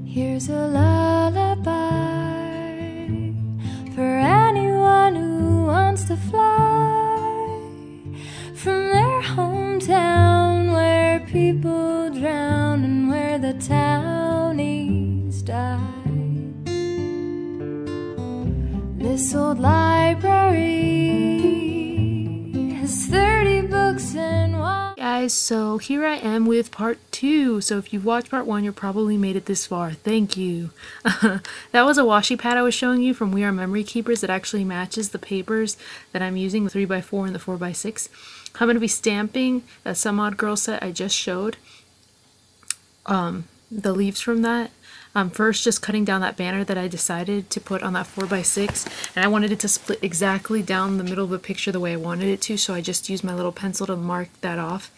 Here's a lullaby for anyone who wants to fly from their hometown where people drown and where the townies die. This old library has 30 books and one. Guys, so here I am with part 2. So if you've watched part 1, you probably made it this far. Thank you. That was a washi pad I was showing you from We Are Memory Keepers that actually matches the papers that I'm using, the 3x4 and the 4x6. I'm going to be stamping that Some Odd Girl set I just showed. The leaves from that. First just cutting down that banner that I decided to put on that 4x6, and I wanted it to split exactly down the middle of the picture the way I wanted it to, so I just used my little pencil to mark that off,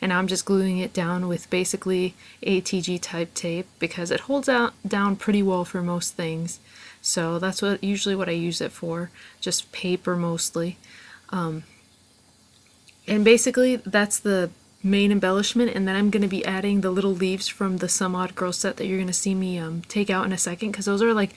and now I'm just gluing it down with basically ATG type tape because it holds down pretty well for most things. So that's usually what I use it for, just paper mostly. And basically that's the main embellishment, and then I'm going to be adding the little leaves from the Some Odd Girl set that you're going to see me take out in a second, because those are like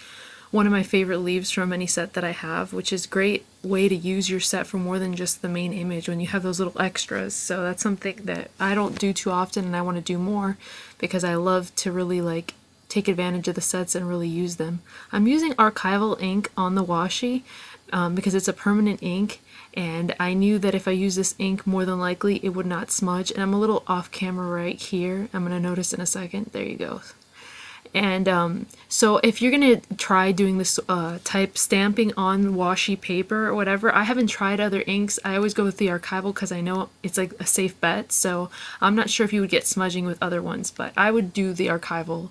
one of my favorite leaves from any set that I have, which is a great way to use your set for more than just the main image when you have those little extras. So that's something that I don't do too often and I want to do more because I love to really like take advantage of the sets and really use them. I'm using archival ink on the washi because it's a permanent ink, and I knew that if I use this ink more than likely it would not smudge, and I'm a little off camera right here. I'm going to notice in a second. There you go. And so if you're going to try doing this type stamping on washi paper or whatever, I haven't tried other inks. I always go with the archival because I know it's like a safe bet, so I'm not sure if you would get smudging with other ones, but I would do the archival.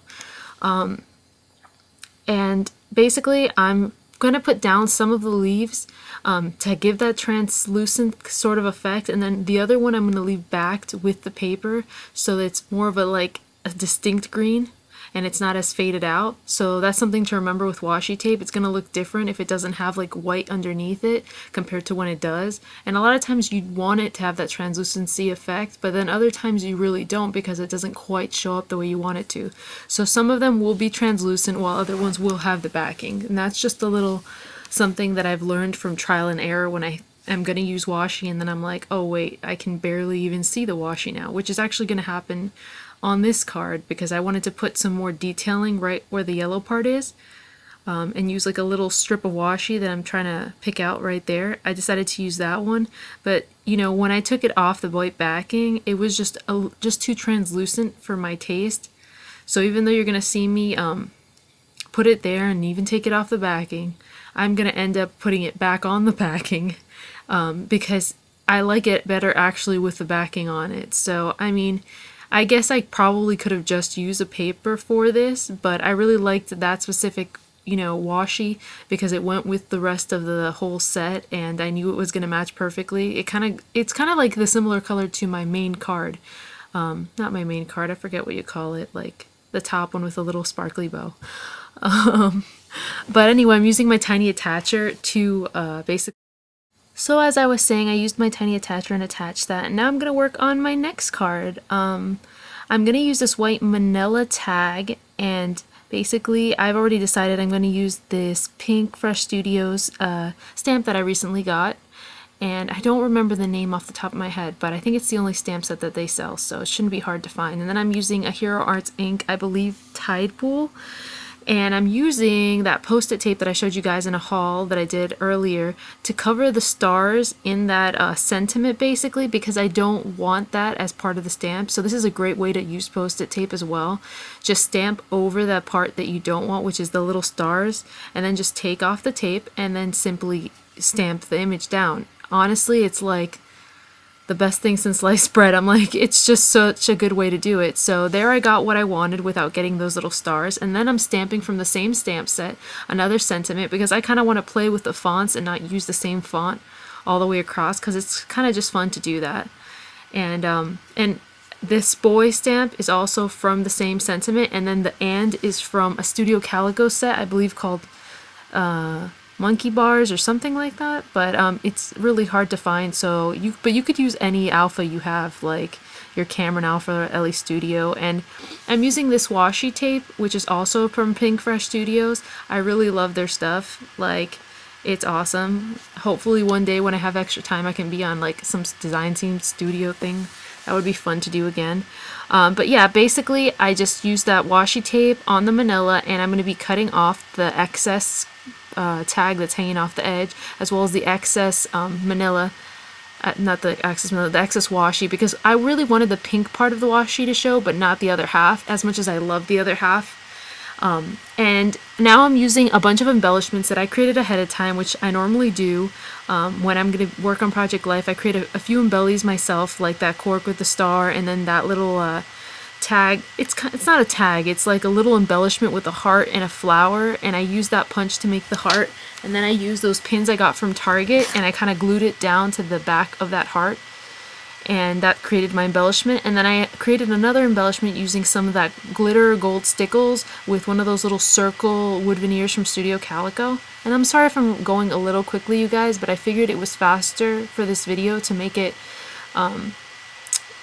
And basically I'm going to put down some of the leaves to give that translucent sort of effect, and then the other one I'm going to leave backed with the paper so that it's more of a distinct green and it's not as faded out. So that's something to remember with washi tape. It's going to look different if it doesn't have like white underneath it compared to when it does, and a lot of times you want it to have that translucency effect, but then other times you really don't because it doesn't quite show up the way you want it to. So some of them will be translucent while other ones will have the backing, and that's just a little something that I've learned from trial and error when I am going to use washi and then I'm like, oh wait, I can barely even see the washi now, which is actually going to happen on this card because I wanted to put some more detailing right where the yellow part is, and use like a little strip of washi that I'm trying to pick out right there. I decided to use that one, but you know, when I took it off the white backing, it was just too translucent for my taste. So even though you're going to see me put it there and even take it off the backing, I'm going to end up putting it back on the backing because I like it better actually with the backing on it. So I mean, I guess I probably could have just used a paper for this, but I really liked that specific, you know, washi because it went with the rest of the whole set and I knew it was going to match perfectly. It's kind of like the similar color to my main card. Not my main card, I forget what you call it, like the top one with a little sparkly bow. But anyway, I'm using my tiny attacher to basically. So as I was saying, I used my tiny attacher and attached that, and now I'm going to work on my next card. I'm going to use this white manila tag, and basically I've already decided I'm going to use this pink Fresh Studios stamp that I recently got, and I don't remember the name off the top of my head, but I think it's the only stamp set that they sell, so it shouldn't be hard to find. And then I'm using a Hero Arts ink, I believe Tide Pool. And I'm using that post-it tape that I showed you guys in a haul that I did earlier to cover the stars in that sentiment basically, because I don't want that as part of the stamp. So this is a great way to use post-it tape as well. Just stamp over that part that you don't want, which is the little stars, and then just take off the tape and then simply stamp the image down. Honestly, it's like the best thing since sliced bread. I'm like, it's just such a good way to do it. So there I got what I wanted without getting those little stars, and then I'm stamping from the same stamp set another sentiment because I kind of want to play with the fonts and not use the same font all the way across because it's kind of just fun to do that. And this boy stamp is also from the same sentiment, and then the "and" is from a Studio Calico set, I believe called Monkey Bars or something like that, but it's really hard to find. So you could use any alpha you have, like your Cameron Alpha or LA Studio. And I'm using this washi tape, which is also from Pinkfresh Studios. I really love their stuff. Like, it's awesome. Hopefully one day when I have extra time I can be on like some design team studio thing. That would be fun to do again. But yeah, basically I just used that washi tape on the manila, and I'm going to be cutting off the excess tag that's hanging off the edge, as well as the excess manila, not the excess manila, the excess washi, because I really wanted the pink part of the washi to show, but not the other half, as much as I love the other half. And now I'm using a bunch of embellishments that I created ahead of time, which I normally do when I'm going to work on Project Life. I create a few embellies myself, like that cork with the star, and then that little tag. It's not a tag, it's like a little embellishment with a heart and a flower, and I use that punch to make the heart, and then I use those pins I got from Target and I kind of glued it down to the back of that heart, and that created my embellishment. And then I created another embellishment using some of that glitter gold stickles with one of those little circle wood veneers from Studio Calico. And I'm sorry if I'm going a little quickly, you guys, but I figured it was faster for this video to make it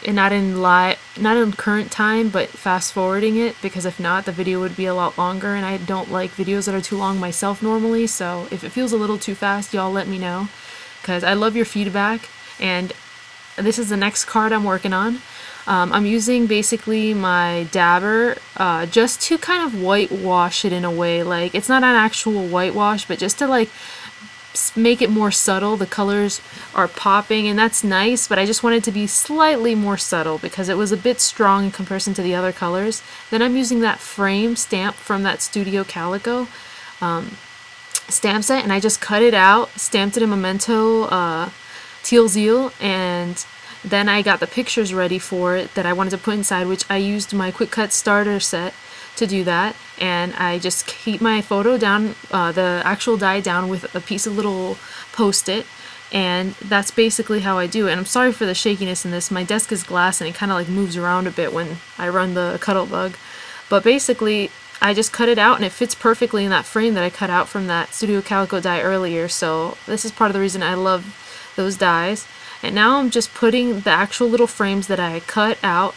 and not in current time, but fast forwarding it, because if not, the video would be a lot longer, and I don't like videos that are too long myself normally. So if it feels a little too fast, y'all let me know, because I love your feedback. And this is the next card I'm working on. I'm using basically my dabber just to kind of whitewash it in a way. Like, it's not an actual whitewash, but just to like make it more subtle. The colors are popping, and that's nice, but I just wanted to be slightly more subtle because it was a bit strong in comparison to the other colors. Then I'm using that frame stamp from that Studio Calico stamp set, and I just cut it out, stamped it in Memento Teal Zeal, and then I got the pictures ready for it that I wanted to put inside, which I used my Quick Cut starter set to do that. And I just keep my photo down, the actual die down, with a piece of little post-it, and that's basically how I do it. And I'm sorry for the shakiness in this. My desk is glass and it kind of like moves around a bit when I run the Cuttlebug, but basically I just cut it out and it fits perfectly in that frame that I cut out from that Studio Calico die earlier. So this is part of the reason I love those dies. And now I'm just putting the actual little frames that I cut out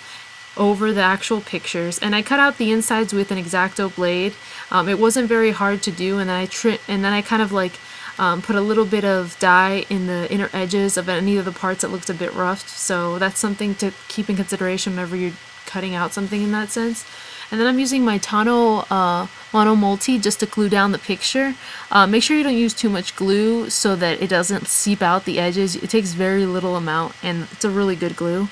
over the actual pictures, and I cut out the insides with an X-Acto blade. It wasn't very hard to do, and then I kind of like put a little bit of dye in the inner edges of any of the parts that looked a bit rough. So that's something to keep in consideration whenever you're cutting out something in that sense. And then I'm using my Tano Mono Multi just to glue down the picture. Make sure you don't use too much glue so that it doesn't seep out the edges. It takes very little amount, and it's a really good glue.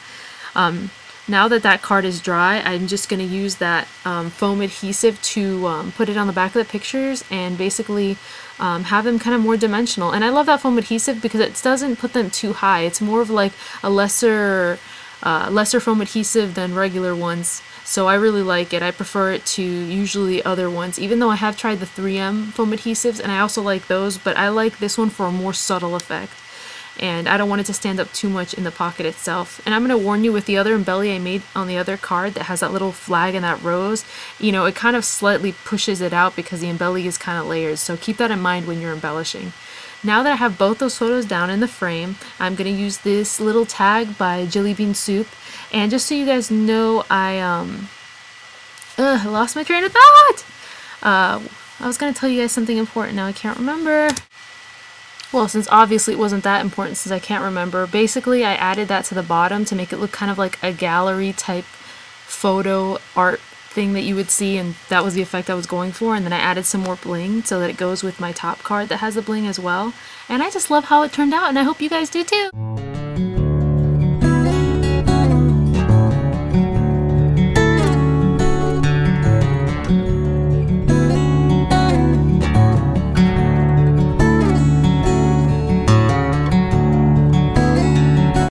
Now that that card is dry, I'm just going to use that foam adhesive to put it on the back of the pictures and basically have them kind of more dimensional. And I love that foam adhesive because it doesn't put them too high. It's more of like a lesser foam adhesive than regular ones. So I really like it. I prefer it to usually other ones, even though I have tried the 3M foam adhesives and I also like those, but I like this one for a more subtle effect. And I don't want it to stand up too much in the pocket itself. And I'm going to warn you, with the other embelly I made on the other card that has that little flag and that rose, you know, it kind of slightly pushes it out because the embelly is kind of layered. So keep that in mind when you're embellishing. Now that I have both those photos down in the frame, I'm going to use this little tag by Jelly Bean Soup. And just so you guys know, I lost my train of thought! I was going to tell you guys something important, now I can't remember. Well, since obviously it wasn't that important since I can't remember, basically I added that to the bottom to make it look kind of like a gallery type photo art thing that you would see, and that was the effect I was going for. And then I added some more bling so that it goes with my top card that has the bling as well. And I just love how it turned out, and I hope you guys do too!